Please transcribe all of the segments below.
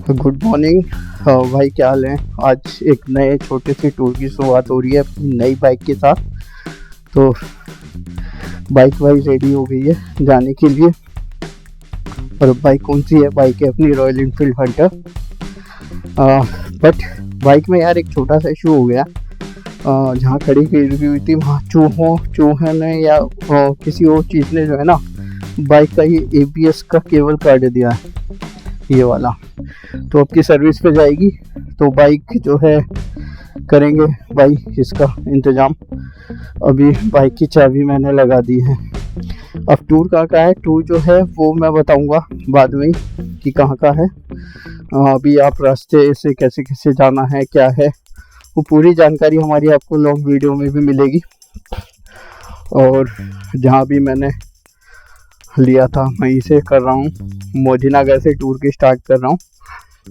Good morning भाई, क्या हाल है। आज एक नए छोटे से टूर की शुरुआत हो रही है अपनी नई बाइक के साथ। तो बाइक भाई रेडी हो गई है जाने के लिए। और बाइक कौन सी है? बाइक है अपनी royal Enfield Hunter. But bike में यार एक छोटा सा इशू हो गया। जहाँ खड़ी की हुई थी वहाँ चूहे ने या किसी और चीज़ ने जो है ना बाइक का ये ABS का केबल काट दिया है, ये वाला। तो अब की सर्विस पे जाएगी तो बाइक जो है करेंगे भाई इसका इंतज़ाम। अभी बाइक की चाबी मैंने लगा दी है। अब टूर कहाँ का है, टूर जो है वो मैं बताऊंगा बाद में कि कहाँ का है। अभी आप रास्ते से कैसे कैसे जाना है, क्या है, वो पूरी जानकारी हमारी आपको लॉन्ग वीडियो में भी मिलेगी। और जहाँ भी मैंने लिया था वहीं से कर रहा हूँ, मोदीनगर से टूर की स्टार्ट कर रहा हूँ।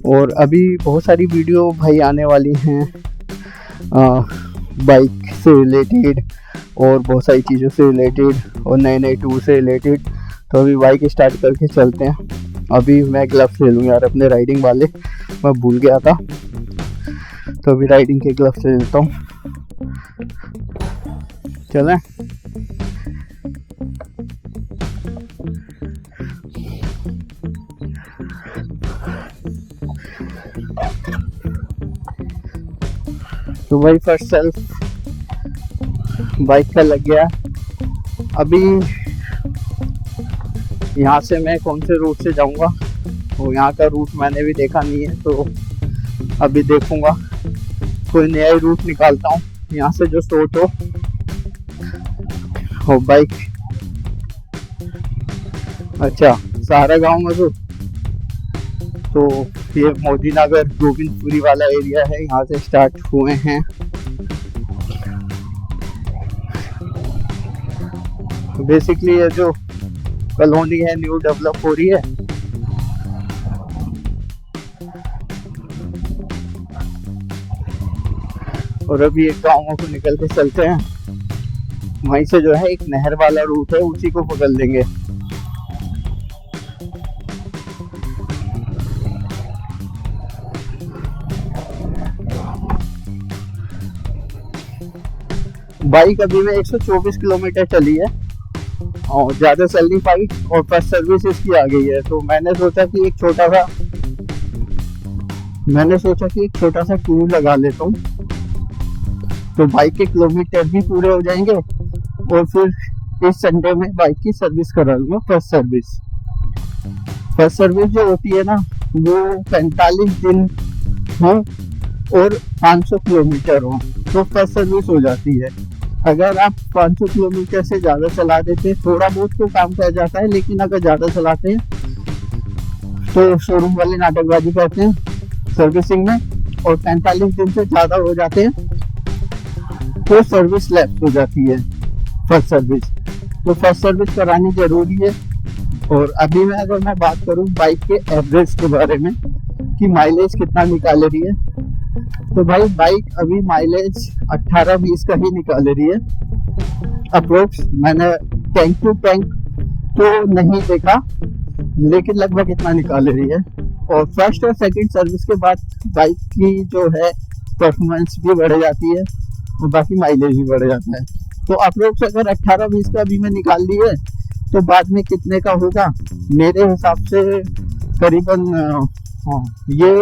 और अभी बहुत सारी वीडियो भाई आने वाली हैं बाइक से रिलेटेड और बहुत सारी चीज़ों से रिलेटेड और नए नए टूर से रिलेटेड। तो अभी बाइक स्टार्ट करके चलते हैं। अभी मैं ग्लव्स ले लूँ यार अपने राइडिंग वाले, मैं भूल गया था। तो अभी राइडिंग के ग्लव्स ले लेता हूँ, चलें। तो भाई फर्स्ट सेल्फ बाइक का लग गया। अभी यहाँ से मैं कौन से रूट से जाऊँगा, तो यहाँ का रूट मैंने भी देखा नहीं है, तो अभी देखूँगा कोई नया ही रूट निकालता हूँ यहाँ से जो शॉर्ट हो बाइक। अच्छा, सहारा गांव में तो ये मोदीनगर गोविंदपुरी वाला एरिया है, यहाँ से स्टार्ट हुए हैं। बेसिकली ये जो कॉलोनी है न्यू डेवलप हो रही है। और अभी एक गाँव को निकल के चलते हैं, वहीं से जो है एक नहर वाला रूट है उसी को पकड़ लेंगे। बाइक अभी में 124 किलोमीटर चली है और ज़्यादा चल नहीं पाई और फर्स्ट सर्विस इसकी आ गई है। तो मैंने सोचा कि एक छोटा सा टूर लगा लेता हूँ, तो बाइक के किलोमीटर भी पूरे हो जाएंगे और फिर इस संडे में बाइक की सर्विस करा लूँगा। फर्स्ट सर्विस जो होती है ना वो 45 दिन हो और 500 किलोमीटर हो तो फर्स्ट सर्विस हो जाती है। अगर आप 500 किलोमीटर से ज़्यादा चला देते, थोड़ा बहुत तो काम कर जाता है, लेकिन अगर ज़्यादा चलाते हैं तो शोरूम वाले नाटकबाजी करते हैं सर्विसिंग में, और 45 दिन से ज़्यादा हो जाते हैं तो सर्विस लैप्स हो जाती है फर्स्ट सर्विस। तो फर्स्ट सर्विस करानी ज़रूरी है। और अभी अगर मैं बात करूँ बाइक के एवरेज के बारे में कि माइलेज कितना निकाल रही है, तो भाई बाइक अभी माइलेज 18-20 का ही निकाल रही है अप्रोक्स। मैंने टैंक टू टैंक तो नहीं देखा, लेकिन लगभग इतना निकाल रही है। और फर्स्ट और सेकंड सर्विस के बाद बाइक की जो है परफॉर्मेंस भी बढ़ जाती है और बाकी माइलेज भी बढ़ जाता है। तो अप्रोक्स अगर 18-20 का अभी मैं निकाल ली है तो बाद में कितने का होगा मेरे हिसाब से करीबन ये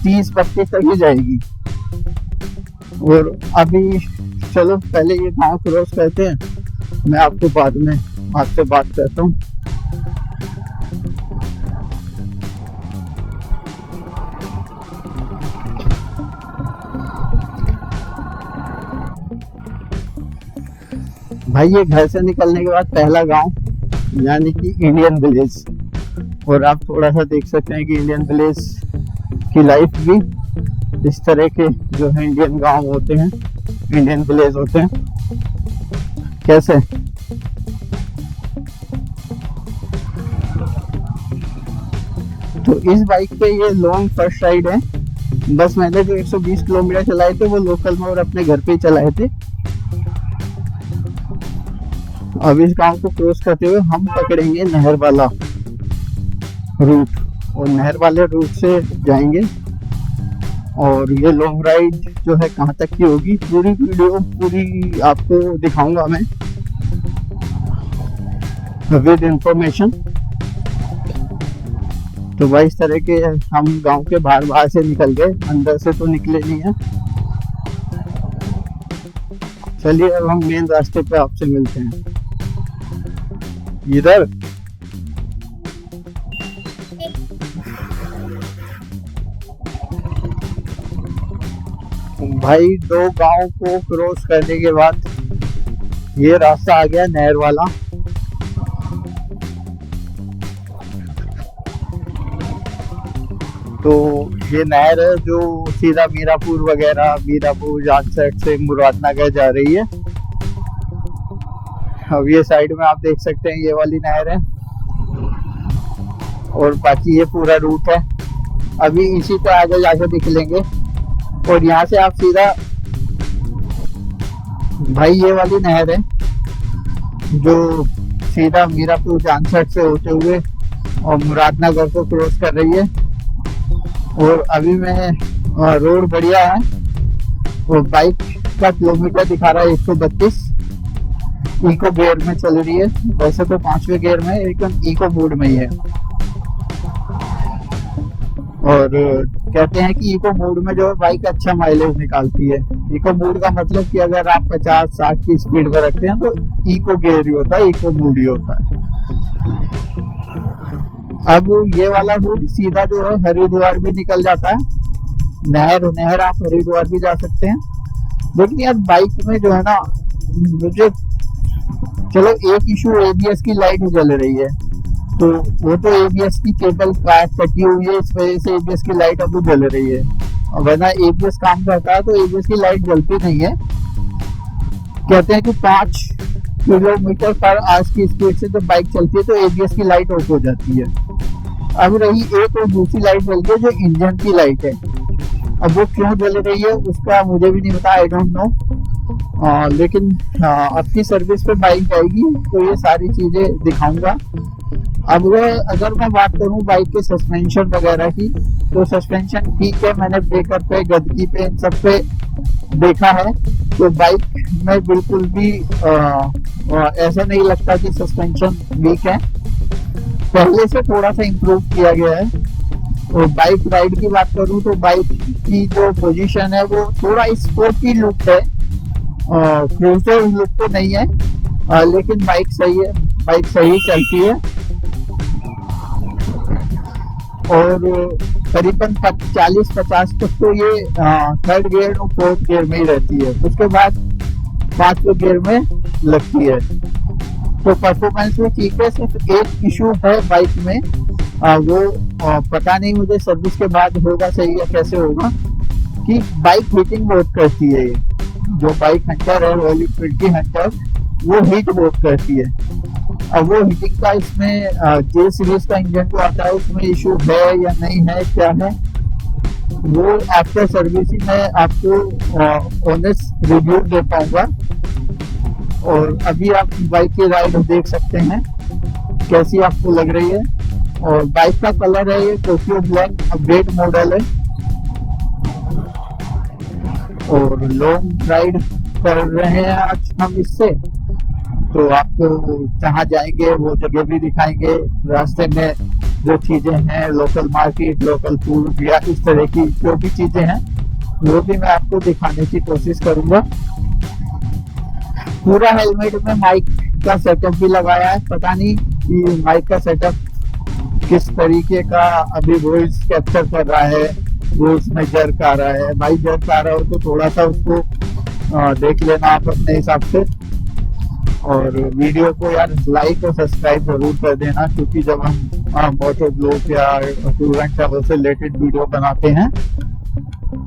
30-32 तक ही जाएगी। और अभी चलो पहले ये गांव क्रॉस करते हैं, मैं आपको बाद में आपसे बात करता हूँ। भाई ये घर से निकलने के बाद पहला गांव यानी कि इंडियन विलेज। और आप थोड़ा सा देख सकते हैं कि इंडियन विलेज की लाइफ भी इस तरह के जो है इंडियन गांव होते हैं, इंडियन विलेज होते हैं कैसे। तो इस बाइक पे ये लॉन्ग फर्स्ट राइड है। बस मैंने जो 120 किलोमीटर चलाए थे वो लोकल में और अपने घर पे ही चलाए थे। अब इस गांव को क्रॉस करते हुए हम पकड़ेंगे नहर वाला रूट। और नहर वाले रूट से जाएंगे। और ये लॉन्ग राइड जो है कहाँ तक की होगी, पूरी वीडियो पूरी आपको दिखाऊंगा मैं विद इंफॉर्मेशन। तो भाई इस तरह के हम गांव के बाहर से निकल गए, अंदर से तो निकले नहीं है। चलिए अब हम मेन रास्ते पे आपसे मिलते हैं। इधर भाई 2 गांव को क्रॉस करने के बाद ये रास्ता आ गया नहर वाला। तो ये नहर है जो सीधा मीरापुर वगैरह, मीरापुर जाटसेट से मुरादनगर जा रही है। अब ये साइड में आप देख सकते हैं ये वाली नहर है और बाकी ये पूरा रूट है। अभी इसी पे आगे जाकर निकलेंगे और यहाँ से आप सीधा भाई ये वाली नहर है जो सीधा मीरापुर जाटसेट से होते हुए और मुरादनगर को क्रॉस कर रही है। और अभी मैं रोड बढ़िया है और बाइक का किलोमीटर दिखा रहा है 132। इको गियर में चल रही है, वैसे तो 5वें गियर में, लेकिन इको मोड में ही है। और कहते हैं कि इको मोड में जो बाइक अच्छा माइलेज निकालती है। इको मोड का मतलब कि अगर आप 50-60 की स्पीड पर रखते हैं तो इको गियर ही होता है, इको मोड ही होता है। अब ये वाला रूट सीधा जो है हरिद्वार भी निकल जाता है। नहर आप हरिद्वार भी जा सकते हैं। लेकिन यार बाइक में जो है ना, मुझे चलो एक इशू एबीएस की लाइट जल रही है, तो वो तो एबीएस की केबल कटी हुई है, इस वजह से एबीएस की लाइट अब जल रही है। और वरना एबीएस काम करता है तो एबीएस की लाइट जलती नहीं है। कहते हैं कि 5 किलोमीटर पर आज की स्पीड से जब बाइक चलती है तो एबीएस की लाइट ऑफ हो जाती है। अब रही एक और दूसरी लाइट जल रही है जो इंजन की लाइट है। अब वो क्यों जल रही है उसका मुझे भी नहीं पता, आई डोंट नो। लेकिन अपनी सर्विस पे बाइक जाएगी तो ये सारी चीजें दिखाऊंगा। अब अगर मैं बात करूं बाइक के सस्पेंशन वगैरह की, तो सस्पेंशन ठीक है, मैंने ब्रेकर पे, गद्दी पे, इन सब पे देखा है। तो बाइक में बिल्कुल भी ऐसा नहीं लगता कि सस्पेंशन वीक है, पहले से थोड़ा सा इम्प्रूव किया गया है। और बाइक राइड की बात करूं तो बाइक की जो पोजीशन है वो थोड़ा स्पोर्टी लुक है, क्रूजर लुक तो नहीं है, लेकिन बाइक सही है, बाइक सही चलती है। और करीबन 40-50 तक तो ये 3rd गियर और 4th गियर में ही रहती है, उसके बाद 5वें गियर में लगती है। तो परफॉर्मेंस में ठीक है। सिर्फ एक इशू है बाइक में, वो पता नहीं मुझे सर्विस के बाद होगा सही या कैसे होगा, कि बाइक हीटिंग बहुत करती है। जो बाइक हंटर है, रॉयल एनफील्ड की हंटर, वो हीट बहुत करती है। अब वो हीटिंग का इसमें जे सीरीज का इंजन जो आता है उसमें इशू है या नहीं है, क्या है, वो आफ्टर सर्विसिंग में आपको ऑनेस्ट रिव्यू दे पाऊंगा। और अभी आप बाइक की राइड देख सकते हैं कैसी आपको लग रही है। और बाइक का कलर है ये टोक्यो ब्लैक, अपडेट मॉडल है। और लॉन्ग राइड कर रहे हैं आज हम इससे, तो आपको जहाँ जाएंगे वो जगह भी दिखाएंगे, रास्ते में जो चीजें हैं, लोकल मार्केट, लोकल फूड या इस तरह की जो भी चीजें हैं वो भी मैं आपको दिखाने की कोशिश करूंगा। पूरा हेलमेट में माइक का सेटअप भी लगाया है, पता नहीं कि माइक का सेटअप किस तरीके का अभी वॉइस कैप्चर कर रहा है, वॉइस में जर्क आ रहा है। भाई जर्क आ रहा हो तो थोड़ा सा उसको देख लेना आप अपने हिसाब से। और वीडियो को यार लाइक और सब्सक्राइब जरूर कर देना, क्योंकि जब हम मोटो ब्लॉग या टूर एंड ट्रैवल से रिलेटेड वीडियो बनाते हैं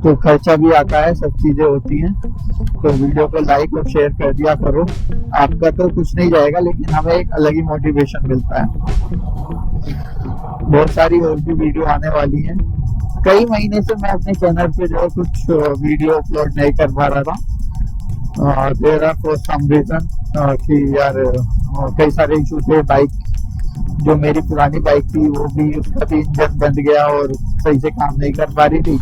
तो खर्चा भी आता है, सब चीजें होती हैं। तो वीडियो को लाइक और शेयर कर दिया करो, आपका तो कुछ नहीं जाएगा लेकिन हमें एक अलग ही मोटिवेशन मिलता है। बहुत सारी और भी वीडियो आने वाली हैं। कई महीने से मैं अपने चैनल पे जो है कुछ वीडियो अपलोड नहीं कर पा रहा था, there are for some reason कि यार कई सारे इशू थे, बाइक जो मेरी पुरानी बाइक थी वो भी, उसका भी इंजन बंद गया और सही से काम नहीं कर पा रही थी।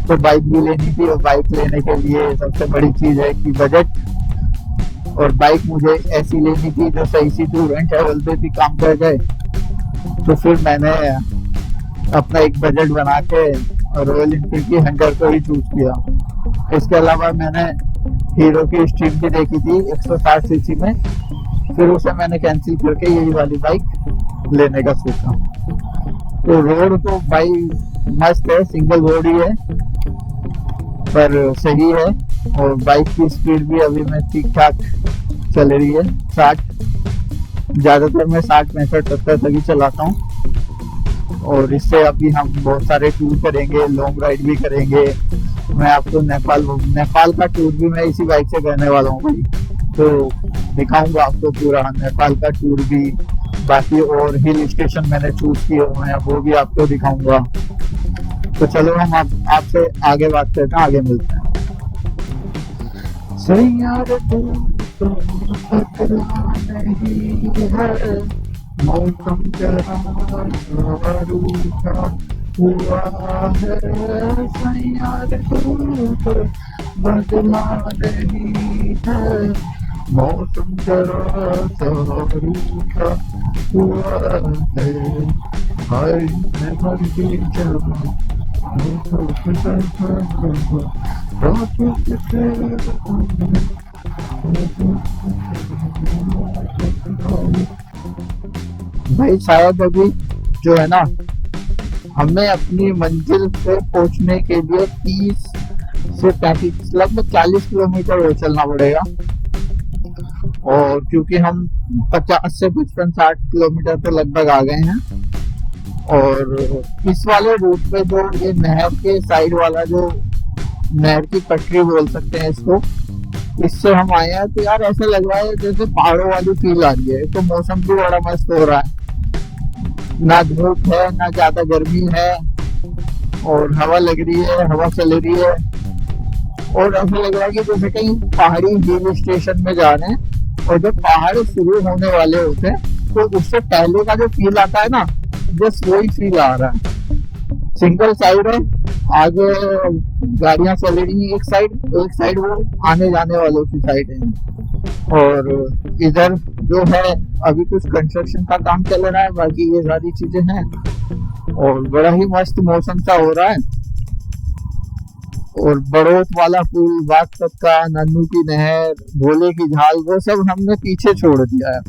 तो बाइक भी लेनी थी, और बाइक लेने के लिए सबसे बड़ी चीज है कि बजट। और बाइक मुझे ऐसी लेनी थी जो सही सी टूर एंड ट्रैवल पे भी काम कर जाए। तो फिर मैंने अपना एक बजट बना के रॉयल इनफील्ड की हंटर को ही चूज किया। इसके अलावा मैंने हीरो की स्ट्रीम भी देखी थी 160 सीसी में, फिर उसे मैंने कैंसिल करके यही वाली बाइक लेने का सोचा। तो रोड तो भाई मस्त है, सिंगल रोड ही है पर सही है। और बाइक की स्पीड भी अभी मैं ठीक ठाक चल रही है, 60, ज्यादातर मैं 60-65-70 तक ही चलाता हूँ। और इससे अभी हम बहुत सारे टूर करेंगे, लॉन्ग राइड भी करेंगे। मैं आपको नेपाल का टूर भी मैं इसी बाइक से करने वाला हूँ भाई, तो दिखाऊंगा आपको पूरा नेपाल का टूर भी। बाकी और हिल स्टेशन मैंने चूज किए हुए हैं वो भी आपको दिखाऊंगा। तो चलो हम आपसे आगे बात करते हैं, आगे मिलते हैं। मौसम जरा रूठा हुआ है, सैयार धूप बदला रही है। मौसम जरा रूठा हुआ है, हाय मैं मर गई जब भाई शायद अभी जो है ना, हमें अपनी मंजिल पे पहुंचने के लिए 30 से 35 लगभग 40 किलोमीटर और चलना पड़ेगा। और क्योंकि हम 50 से 55-60 किलोमीटर तो लगभग आ गए हैं। और इस वाले रूट पे जो ये नहर के साइड वाला, जो नहर की पटरी बोल सकते हैं इसको, इससे हम आए हैं। तो यार ऐसा लग रहा है जैसे पहाड़ों वाली फील आ रही है। तो मौसम भी बड़ा मस्त हो रहा है, ना धूप है ना ज्यादा गर्मी है, और हवा लग रही है, हवा चल रही है। और ऐसा लग रहा है कि जैसे कहीं पहाड़ी हिल स्टेशन में जा रहे हैं, और जब पहाड़ शुरू होने वाले होते हैं तो उससे पहले का जो फील आता है ना, बस वही फील आ रहा है। सिंगल साइड है, आगे गाड़ियां चल रही है, एक साइड वो आने जाने वालों की साइड है। और इधर जो है अभी कुछ कंस्ट्रक्शन का काम चल रहा है, बाकी ये सारी चीजें हैं। और बड़ा ही मस्त मौसम सा हो रहा है। और बड़ोत वाला पुल, बागपत का, नन्नू की नहर, भोले की झाल, वो सब हमने पीछे छोड़ दिया है।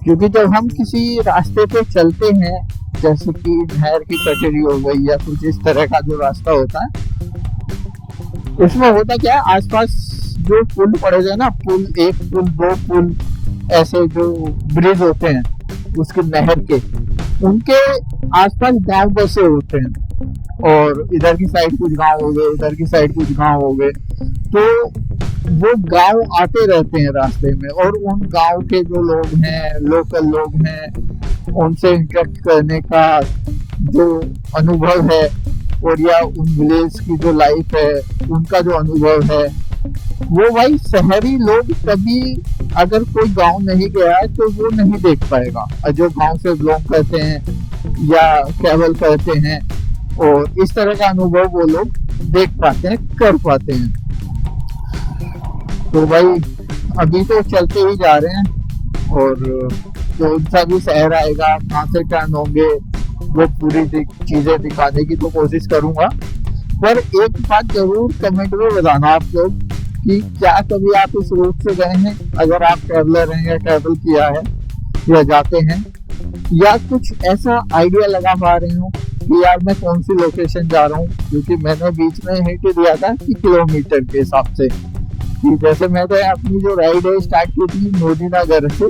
क्योंकि जब हम किसी रास्ते पे चलते हैं, जैसे कि नहर की कटरी हो गई या कुछ इस तरह का जो रास्ता होता है, उसमें होता क्या है, आसपास जो पुल पड़े हैं ना, पुल, एक पुल, दो पुल, ऐसे जो ब्रिज होते हैं उसके नहर के, उनके आसपास गांव बसे होते हैं। और इधर की साइड कुछ गांव हो गए, इधर की साइड कुछ गांव हो गए। तो वो गांव आते रहते हैं रास्ते में, और उन गांव के जो लोग हैं, लोकल लोग हैं, उनसे इंटरेक्ट करने का जो अनुभव है, और या उन विलेज की जो लाइफ है उनका जो अनुभव है, वो भाई शहरी लोग कभी अगर कोई गांव नहीं गया है तो वो नहीं देख पाएगा। जो गांव से बिलोंग करते हैं या ट्रैवल करते हैं, और इस तरह का अनुभव वो लोग देख पाते हैं, कर पाते हैं। तो भाई अभी तो चलते ही जा रहे हैं, और कौन सा भी शहर आएगा, कहाँ से टर्न होंगे, वो पूरी चीजें दिखाने की तो कोशिश करूंगा। पर एक बात जरूर कमेंट में बताना आप लोग कि क्या कभी आप इस रूट से गए हैं, अगर आप ट्रैवलर हैं या ट्रैवल किया है या जाते हैं, या कुछ ऐसा आइडिया लगा पा रहे हो कि यार मैं कौन सी लोकेशन जा रहा हूँ। क्योंकि मैंने बीच में हिंट दिया था कि किलोमीटर के हिसाब से, कि जैसे मैंने अपनी जो राइड है स्टार्ट की थी मोदीनगर से,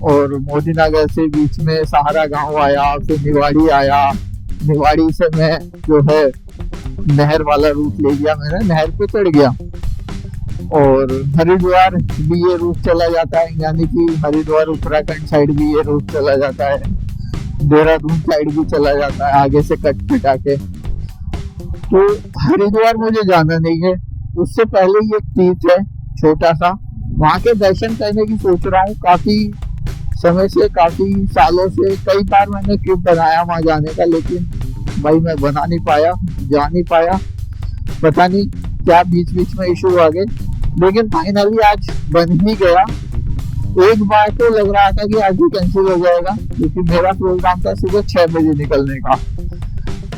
और मोदीनगर से बीच में सहारा गांव आया, फिर निवाड़ी आया, निवाड़ी से मैं जो है नहर वाला रूट ले गया, मैंने नहर पे चढ़ गया। और हरिद्वार भी ये रूट चला जाता है, यानी कि हरिद्वार उत्तराखंड साइड भी ये रूट चला जाता है, देहरादून साइड भी चला जाता है आगे से कट कटा के। तो हरिद्वार मुझे जाना नहीं है। उससे पहले ये एक तीर्थ है छोटा सा, वहाँ के दर्शन करने की सोच रहा हूँ। काफी समय से, काफी सालों से कई बार मैंने ट्रिप बनाया वहाँ जाने का, लेकिन भाई मैं बना नहीं पाया, जा नहीं पाया। पता नहीं क्या बीच बीच में इशू आ गए, लेकिन फाइनली आज बन ही गया। एक बार तो लग रहा था कि आज भी कैंसिल हो जाएगा, क्योंकि मेरा प्रोग्राम था सुबह 6 बजे निकलने का,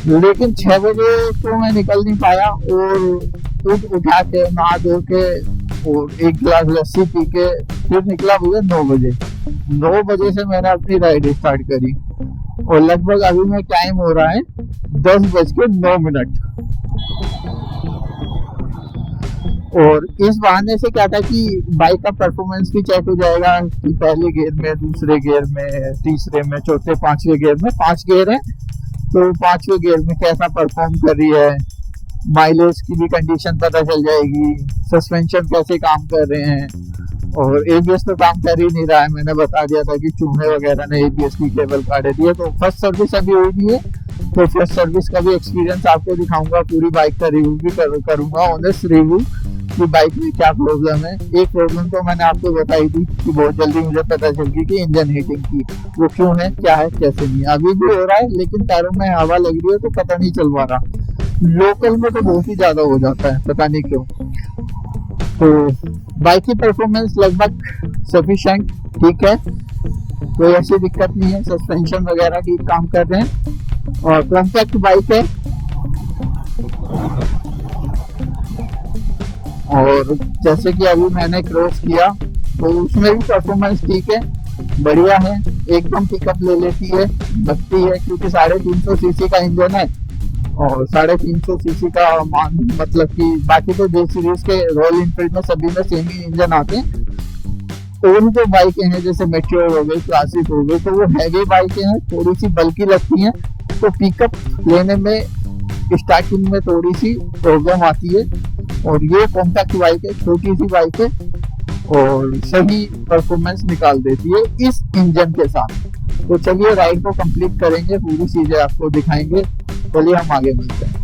लेकिन 6 बजे तो मैं निकल नहीं पाया। और उठा के नहा धो के और एक गिलास लस्सी पी के फिर निकला भैया 9 बजे। 9 बजे से मैंने अपनी राइड स्टार्ट करी और लगभग अभी में टाइम हो रहा है 10:09। और इस बहाने से क्या था कि बाइक का परफॉर्मेंस भी चेक हो जाएगा कि पहले गियर में, दूसरे गियर में, तीसरे में, चौथे, पांचवे गियर में, 5 गियर है तो 5वें गियर में कैसा परफॉर्म कर रही है, माइलेज की भी कंडीशन पता चल जाएगी, सस्पेंशन कैसे काम कर रहे हैं। और एबीएस तो काम कर ही नहीं रहा है, मैंने बता दिया था कि चूहे वगैरह ने एबीएस की केबल काट दी है। तो फर्स्ट सर्विस अभी हुई नहीं है, तो फर्स्ट सर्विस का भी एक्सपीरियंस आपको दिखाऊंगा, पूरी बाइक का रिव्यू भी करूंगा, ऑनेस्ट रिव्यू कि बाइक में क्या प्रॉब्लम है। एक प्रॉब्लम तो मैंने आपको बताई थी कि बहुत जल्दी मुझे पता चल गई कि इंजन हीटिंग की, वो क्यों है, क्या है, कैसे नहीं। अभी भी हो रहा है, लेकिन टायरों में हवा लग रही है तो पता नहीं चल पा रहा। लोकल में तो बहुत ही ज्यादा हो जाता है, पता नहीं क्यों। तो बाइक की परफॉर्मेंस लगभग सफिशिएंट ठीक है, कोई ऐसी दिक्कत नहीं है, सस्पेंशन वगैरह की काम कर रहे हैं और कॉम्पैक्ट बाइक है। और जैसे कि अभी मैंने क्रॉस किया तो उसमें भी परफॉर्मेंस ठीक है, बढ़िया है, एकदम पिकअप ले लेती है, लगती है, क्योंकि 350 सीसी का इंजन है और 350 सीसी का मतलब कि बाकी तो जे सीरीज के रॉयल एनफील्ड में सभी में सेम ही इंजन आते हैं। और जो बाइकें हैं जैसे मेट्योर हो गई, क्लासिक हो गई, तो वो हैवी बाइकें हैं, थोड़ी सी बल्कि लगती हैं, तो पिकअप लेने में स्टार्टिंग में थोड़ी सी प्रॉब्लम आती है। और ये कॉम्पैक्ट बाइक है, छोटी सी बाइक है और सही परफॉर्मेंस निकाल देती है इस इंजन के साथ। तो चलिए राइड को कंप्लीट करेंगे, पूरी चीजें आपको दिखाएंगे। चलिए हम आगे मिलते हैं।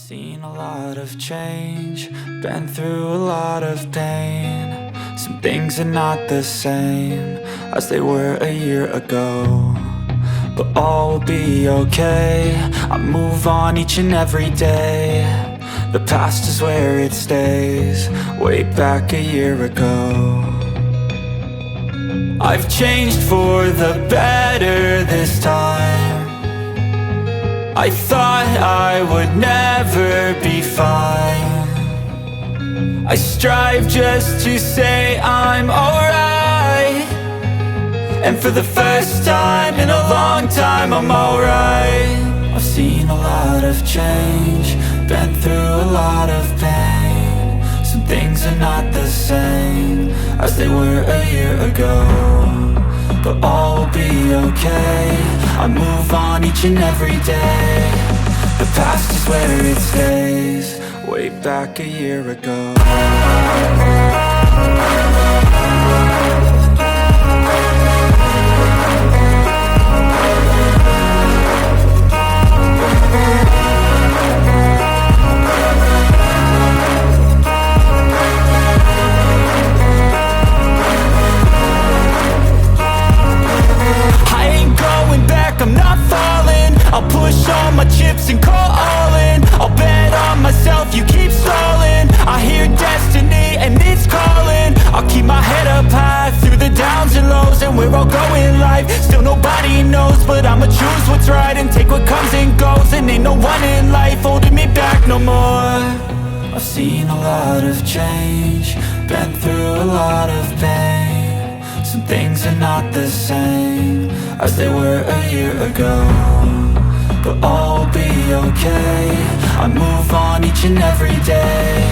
Seen a lot of change, been through a lot of pain. Some things are not the same as they were a year ago, but all will be okay. I move on each and every day. The past is where it stays, way back a year ago. I've changed for the better this time. I thought I would never be fine. I strive just to say I'm alright, and for the first time in a long time I'm alright. I've seen a lot of change, been through a lot of pain. Some things are not the same as they were a year ago, but all will be okay. I move on each and every day. The past is where it stays, way back a year ago. I'm not falling, I'll push all my chips and call all in. I'll bet on myself, you keep stalling. I hear destiny and it's calling. I'll keep my head up high through the downs and lows, and we're all going life. Still nobody knows, but I'ma choose what's right and take what comes and goes. And ain't no one in life holding me back no more. I've seen a lot of change, been through a lot of pain. Some things are not the same as they were a year ago, but all will be okay. I move on each and every day.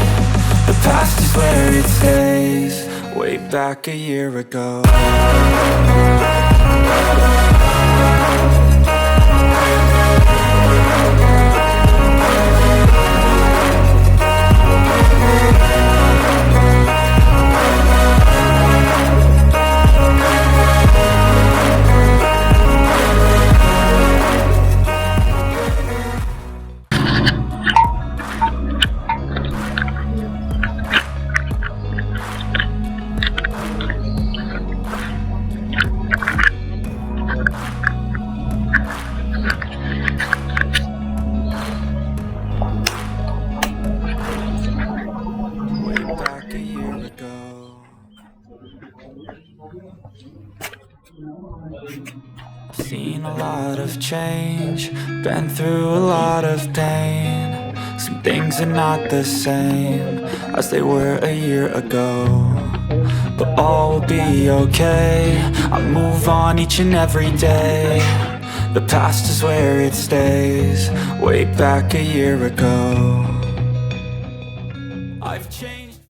The past is where it stays. Way back a year ago. Back a year ago. Seen a lot of change, been through a lot of pain. Some things are not the same as they were a year ago, but all will be okay. I move on each and every day. The past is where it stays. Way back a year ago. I've changed.